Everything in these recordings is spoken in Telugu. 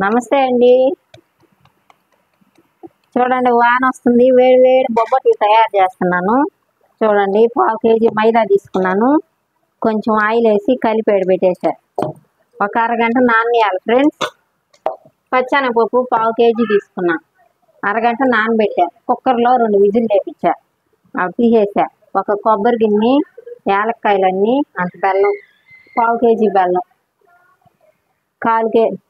నమస్తే అండి. చూడండి, వాన వస్తుంది. వేడి వేడి బొబ్బట్లు తయారు చేస్తున్నాను. చూడండి, పావు కేజీ మైదా తీసుకున్నాను. కొంచెం ఆయిల్ వేసి కలిపి పెట్టేసా. ఒక అరగంట నాననియాలి ఫ్రెండ్స్. పచ్చెనగపప్పు పావు కేజీ తీసుకున్నా. అరగంట నానబెట్టా. కుక్కర్లో 2 విజిల్ వేపించా. అవి తీసేసా. ఒక కొబ్బరి గిన్నె, యాలక్కాయలన్నీ, అంత బెల్లం, పావు కేజీ బెల్లం,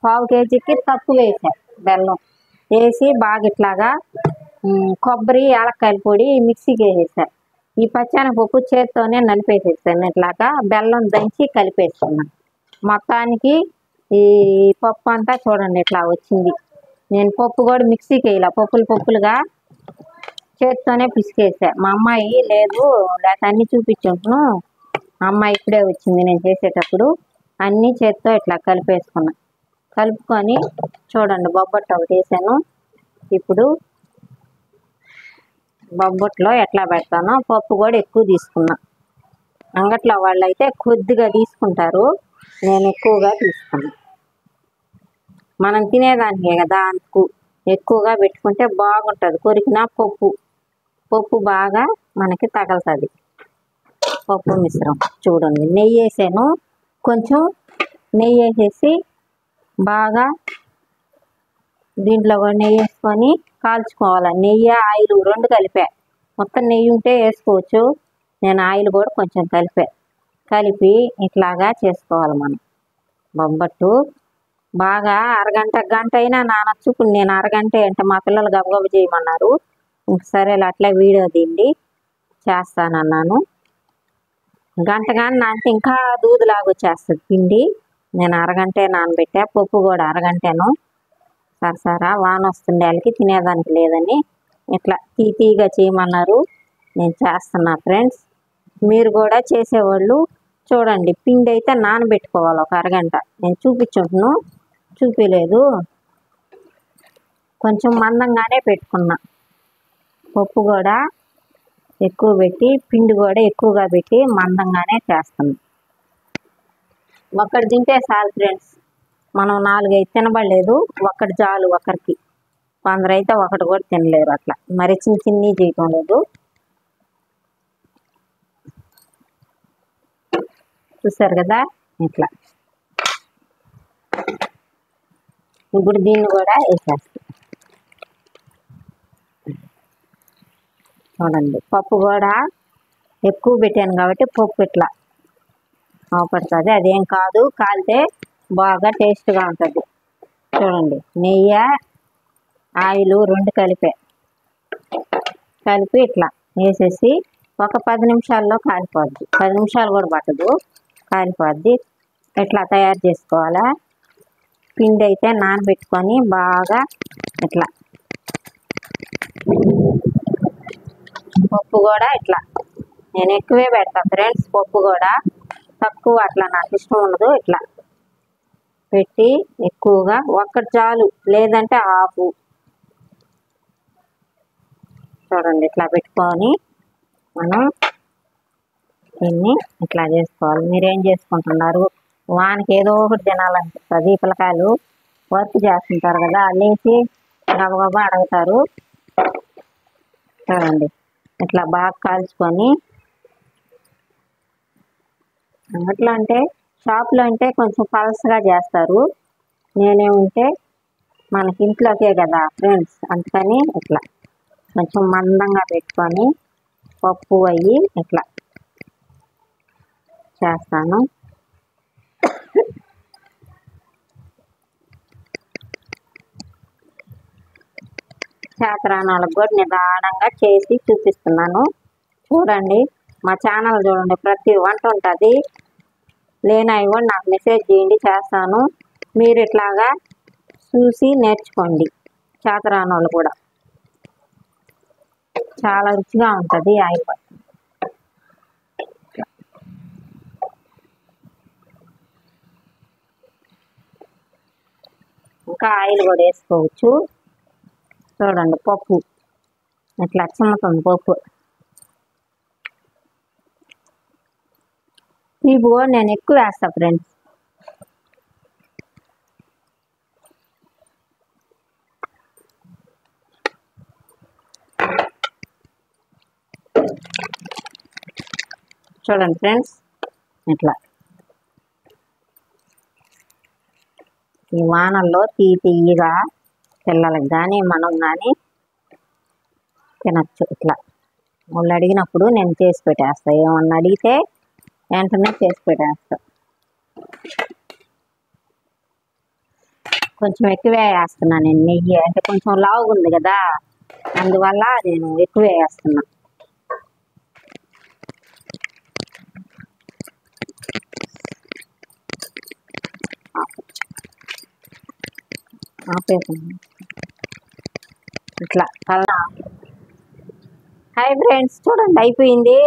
పావు కేజీకి తక్కువ వేసా బెల్లం వేసి బాగా ఇట్లాగా కొబ్బరి యాలక్కాయల పొడి మిక్సీకి వేసేసా. ఈ పచ్చెనగపప్పు చేత్తోనే నలిపేసేసాను. ఇట్లాగా బెల్లం దంచి కలిపేసుకున్నాను. మొత్తానికి ఈ పప్పు అంతా చూడండి ఇట్లా వచ్చింది. నేను పప్పు కూడా మిక్సీకి వేయాల, పప్పులుగా చేత్తోనే పిసికేసా. మా అమ్మాయి లేకపోతే అన్నీ చూపించుంటును. అమ్మాయి ఇప్పుడే వచ్చింది. నేను చేసేటప్పుడు అన్నీ చేత్తో ఇట్లా కలిపేసుకున్నా. కలుపుకొని చూడండి, బొబ్బట్టు ఒకటి వేసాను. ఇప్పుడు బొబ్బట్లో ఎట్లా పెడతానో పప్పు కూడా ఎక్కువ తీసుకున్నా. అంగట్లో వాళ్ళు అయితే కొద్దిగా తీసుకుంటారు, నేను ఎక్కువగా తీసుకున్నా. మనం తినేదానికే కదా, అందుకు ఎక్కువగా పెట్టుకుంటే బాగుంటుంది. కొరికిన పప్పు బాగా మనకి తగలుతుంది. పప్పు మిశ్రమం చూడండి, నెయ్యి వేసాను. కొంచెం నెయ్యి వేసేసి బాగా దీంట్లో కూడా నెయ్యి వేసుకొని కాల్చుకోవాలి. నెయ్యి ఆయిల్ 2 కలిపా. మొత్తం నెయ్యి ఉంటే వేసుకోవచ్చు. నేను ఆయిల్ కూడా కొంచెం కలిపి ఇట్లాగా చేసుకోవాలి. మనం బొబ్బట్టు బాగా గంట అయినా నానొచ్చు. ఇప్పుడు నేను అరగంట అంటే మా పిల్లలు గబగబ చేయమన్నారు. సరే అట్లా వీడియో తీయండి చేస్తానన్నాను. గంట కానీ నానితే ఇంకా దూదులాగా వచ్చేస్తుంది పిండి. నేను అరగంటే నానబెట్టా. పప్పు కూడా అరగంటేను. సరసరా వాన వస్తుండే వాళ్ళకి తినేదానికి లేదని ఇట్లా తీగా చేయమన్నారు. నేను చేస్తున్నా ఫ్రెండ్స్. మీరు కూడా చేసేవాళ్ళు చూడండి. పిండి అయితే నానబెట్టుకోవాలి ఒక అరగంట. నేను చూపించలేదు. కొంచెం మందంగానే పెట్టుకున్నా. పప్పు కూడా ఎక్కువ పెట్టి, పిండి కూడా ఎక్కువగా పెట్టి మందంగానే చేస్తున్నాం. ఒక్కటి తింటే చాలు ఫ్రెండ్స్. మనం 4, 5 తినబడలేదు. ఒక్కటి చాలు ఒకరికి. కొందరు అయితే ఒకటి కూడా తినలేరు. అట్లా మరి చిన్ని చేయటం లేదు. చూసారు కదా ఇట్లా. ఇప్పుడు దీన్ని కూడా వేసేస్తాం. చూడండి, పప్పు కూడా ఎక్కువ పెట్టాను కాబట్టి పప్పు ఇట్లా అవపడుతుంది. అదేం కాదు, కాలితే బాగా టేస్ట్గా ఉంటుంది. చూడండి, నెయ్యి ఆయిల్ 2 కలిపి ఇట్లా వేసేసి ఒక 10 నిమిషాల్లో కాలిపోద్ది. 10 నిమిషాలు కూడా పట్టదు, కాలిపోద్ది. ఇట్లా తయారు చేసుకోవాలా. పిండి అయితే నానబెట్టుకొని బాగా ఇట్లా. పప్పు కూడా ఇట్లా నేను ఎక్కువే పెడతా ఫ్రెండ్స్. పప్పు కూడా తక్కువ అట్లా నాకు ఇష్టం ఉండదు. ఇట్లా పెట్టి ఎక్కువగా ఒక్కటి చాలు, లేదంటే ఆపు. చూడండి, ఇట్లా పెట్టుకొని మనం దీన్ని ఇట్లా చేసుకోవాలి. మీరేం చేసుకుంటున్నారు? వానికి ఏదో ఒకటి తినాలనిపిస్తుంది. పిల్లకాయలు వర్క్ చేస్తుంటారు కదా, లేచి గబగబా అడుగుతారు. చూడండి, ఇట్లా బాగా కాల్చుకొని. అంగట్లో అంటే షాప్లో అంటే కొంచెం పలసగా చేస్తారు. నేనేమంటే మనకి ఇంట్లోకే కదా ఫ్రెండ్స్, అందుకని ఇట్లా కొంచెం మందంగా పెట్టుకొని పప్పు అయ్యి ఇట్లా చేస్తాను. చేతరాని వాళ్ళకి కూడా నిదానంగా చేసి చూపిస్తున్నాను. చూడండి, మా ఛానల్ చూడండి, ప్రతి వంట ఉంటుంది. లేనవి కూడా నాకు మెసేజ్ చేయండి, చేస్తాను. మీరు ఇట్లాగా చూసి నేర్చుకోండి. చేతరాని వాళ్ళు కూడా చాలా రుచిగా ఉంటుంది. ఆయిల్ ఇంకా ఆయిల్ కూడా వేసుకోవచ్చు. చూడండి, పప్పు ఇట్లా చిమ్ముతుంది. పప్పు తీపి కూడా నేను ఎక్కువ వేస్తాను ఫ్రెండ్స్. చూడండి ఫ్రెండ్స్, ఇట్లా ఈ వానల్లో తీయగా పిల్లలకి కానీ మనం కానీ తినచ్చు. ఇట్లా వాళ్ళు అడిగినప్పుడు నేను చేసి పెట్టేస్తా, ఏమన్నా అడిగితే వెంటనే చేసి పెట్టేస్తా. కొంచెం ఎక్కువే వేస్తున్నా నేను నెయ్యి, అంటే కొంచెం లావుగా ఉంది కదా, అందువల్ల నేను ఎక్కువే వేస్తున్నా. ఇట్లా కల్లా. హాయ్ ఫ్రెండ్స్, చూడండి అయిపోయింది.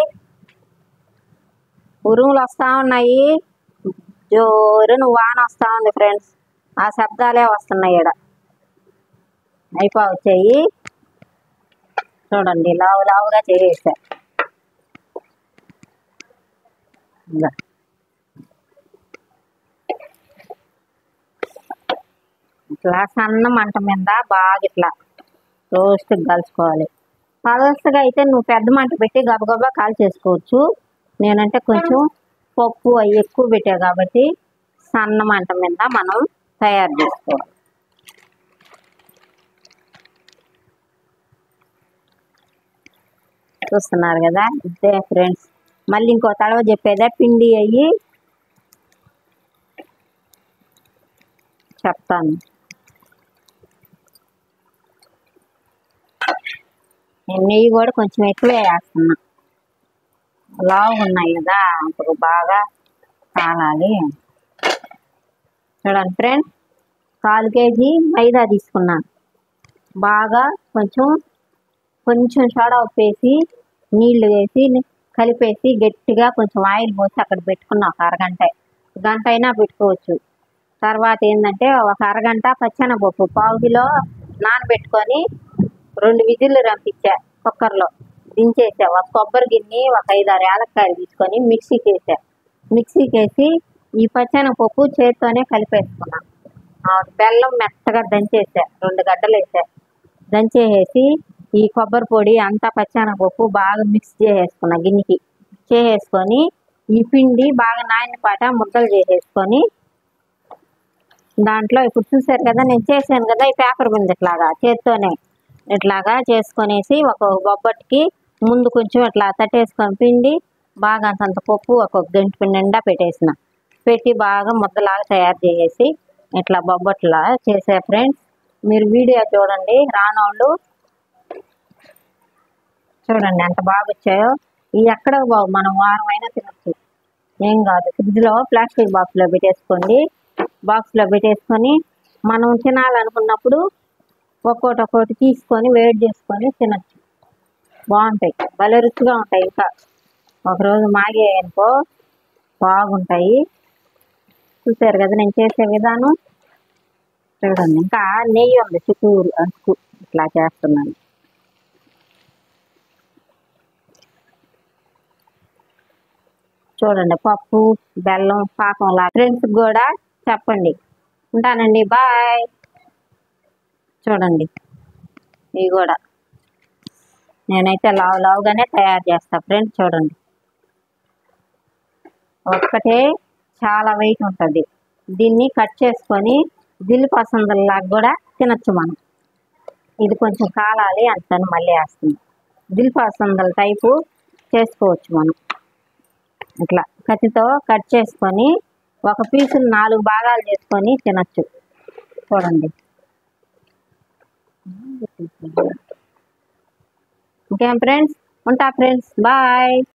ఉరుములు వస్తూ ఉన్నాయి, జోరును వాన వస్తూ ఉంది ఫ్రెండ్స్. ఆ శబ్దాలే వస్తున్నాయి ఇక్కడ. వచ్చాయి చూడండి, లావుగా చేసా. ఇట్లా సన్న మంట మీద బాగా ఇట్లా రోస్ట్ కలుసుకోవాలి. పలసగా అయితే నువ్వు పెద్ద మంట పెట్టి గబగబా కాల్ చేసుకోవచ్చు. నేనంటే కొంచెం పప్పు అవి ఎక్కువ పెట్టా కాబట్టి సన్న మంట మీద మనం తయారు చేసుకోవాలి. చూస్తున్నారు కదా, ఇదే ఫ్రెండ్స్. మళ్ళీ ఇంకో తడవ చెప్పేదా, పిండి అయ్యి చెప్తాను. నేను నెయ్యి కూడా కొంచెం ఎక్కువే వేస్తున్నా, లావుగా ఉన్నాయి కదా, అప్పుడు బాగా కాలాలి. చూడండి ఫ్రెండ్స్, 1/4 కేజీ మైదా తీసుకున్నాను. బాగా కొంచెం సోడా ఉప్పు వేసి నీళ్లు వేసి కలిపేసి గట్టిగా కొంచెం ఆయిల్ పోసి అక్కడ పెట్టుకున్నా. ఒక గంట అయినా పెట్టుకోవచ్చు. తర్వాత ఏంటంటే ఒక అరగంట పచ్చెనగపప్పు 1/2 కిలో నానబెట్టుకొని 2 విజిల్లు రంపించా. కుక్కర్లో దించేసా. ఒక కొబ్బరి గిన్నె, ఒక 5-6 యాలక్కాయలు తీసుకొని మిక్సీకి వేసి ఈ పచ్చెనగపప్పు చేతితోనే కలిపేసుకున్నాను. బెల్లం మెత్తగా దంచేసా, 2 గడ్డలు వేసా. దంచేసి ఈ కొబ్బరి పొడి అంతా పచ్చెనగపప్పు బాగా మిక్స్ చేసేసుకున్నా. గిన్నెకి చేసేసుకొని ఈ పిండి బాగా నానిపాట ముద్దలు చేసేసుకొని దాంట్లో ఇప్పుడు చూసారు కదా, నేను చేశాను కదా, ఈ పేపర్ మీద ఇట్లాగా చేతితోనే ఇట్లాగా చేసుకొనేసి ఒక బొబ్బట్టుకి ముందు కొంచెం ఇట్లా తట్టేసుకొని పిండి బాగా అంతంత పప్పు ఒక గంట నిండా పెట్టి బాగా ముద్దలాగా తయారు చేసేసి ఇట్లా బొబ్బట్లా చేసే ఫ్రెండ్స్. మీరు వీడియో చూడండి, రానోళ్ళు చూడండి ఎంత బాగా వచ్చాయో. ఇవి ఎక్కడ బాగు, మనం వారం అయినా తినచ్చు, ఏం కాదు. ఫ్రిడ్జ్లో ప్లాస్టిక్ బాక్స్లో పెట్టేసుకొని మనం తినాలనుకున్నప్పుడు ఒక్కోటి తీసుకొని వేడి చేసుకొని తినచ్చు. బాగుంటాయి, భలే రుచిగా ఉంటాయి. ఇంకా ఒకరోజు మాగాయనుకో బాగుంటాయి. చూసారు కదా నేను చేసే విధానం. చూడండి, ఇంకా నెయ్యి ఉంది చుట్టూరు అంచుకు ఇట్లా చేస్తున్నాను. చూడండి, పప్పు బెల్లం పాకంలా. ఫ్రెండ్స్ కూడా చెప్పండి. ఉంటానండి, బాయ్. చూడండి, ఇవి కూడా నేనైతే లావుగానే తయారు చేస్తా ఫ్రెండ్స్. చూడండి, ఒక్కటే చాలా వెయిట్ ఉంటుంది. దీన్ని కట్ చేసుకొని దిల్ పసందులాగా కూడా తినచ్చు మనం. ఇది కొంచెం కాలాలి అంతని మళ్ళీ వేస్తుంది. దిల్ పసందుల టైపు చేసుకోవచ్చు మనం. ఇట్లా కత్తితో కట్ చేసుకొని ఒక పీసులు 4 భాగాలు చేసుకొని తినచ్చు. చూడండి, ఇంకేం ఫ్రెండ్స్, ఉంటా ఫ్రెండ్స్, బాయ్.